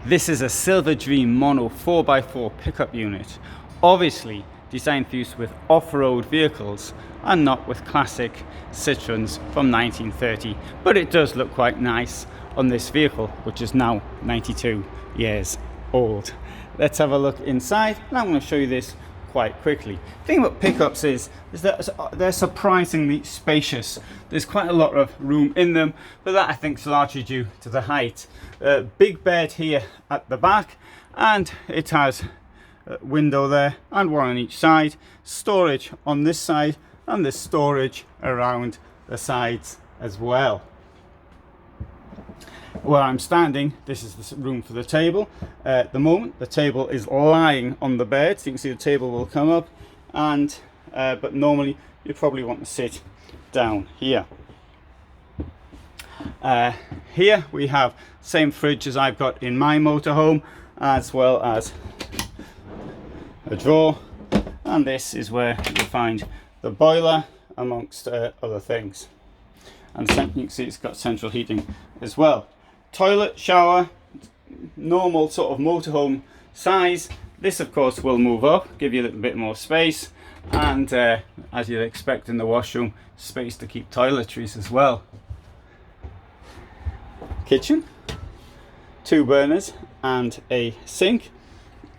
This is a Silver Dream Mono 4x4 pickup unit, obviously designed for use with off-road vehicles and not with classic Citroens from 1930, but it does look quite nice on this vehicle, which is now 92 years old. Let's have a look inside, and I'm going to show you this quite quickly. The thing about pickups is that they're surprisingly spacious. There's quite a lot of room in them, but that I think is largely due to the height. Big bed here at the back, and it has a window there and one on each side. Storage on this side, and there's storage around the sides as well. Where I'm standing, this is the room for the table. At the moment, the table is lying on the bed, so you can see the table will come up, and but normally you probably want to sit down here. Here we have same fridge as I've got in my motorhome, as well as a drawer, and this is where you find the boiler amongst other things. And you can see it's got central heating as well. Toilet, shower, normal sort of motorhome size. This of course will move up, give you a little bit more space, and as you'd expect in the washroom, space to keep toiletries as well. Kitchen, 2 burners and a sink,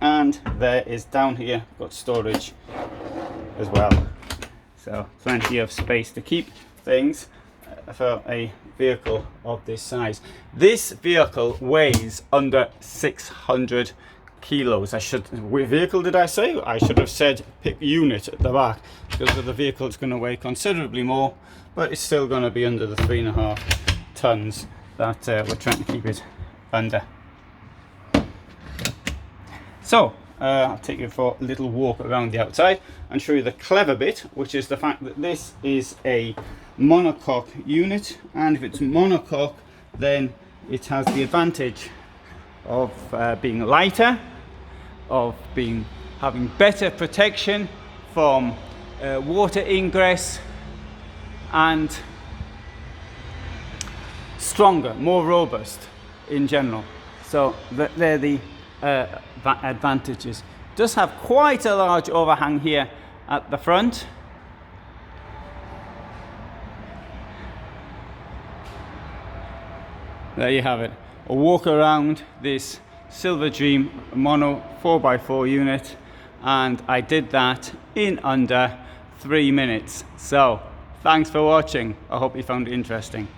and there is down here got storage as well, so plenty of space to keep things for a vehicle of this size. This vehicle weighs under 600 kilos. What vehicle did I say? I should have said pick unit at the back, because with the vehicle it's going to weigh considerably more, but it's still going to be under the 3.5 tons that we're trying to keep it under. So I'll take you for a little walk around the outside and show you the clever bit, which is the fact that this is a monocoque unit, and if it's monocoque, then it has the advantage of being lighter, of having better protection from water ingress, and stronger, more robust in general. So they're the advantages. It does have quite a large overhang here at the front. There you have it, a walk around this Silver Dream Mono 4x4 unit, and I did that in under 3 minutes. So thanks for watching. I hope you found it interesting.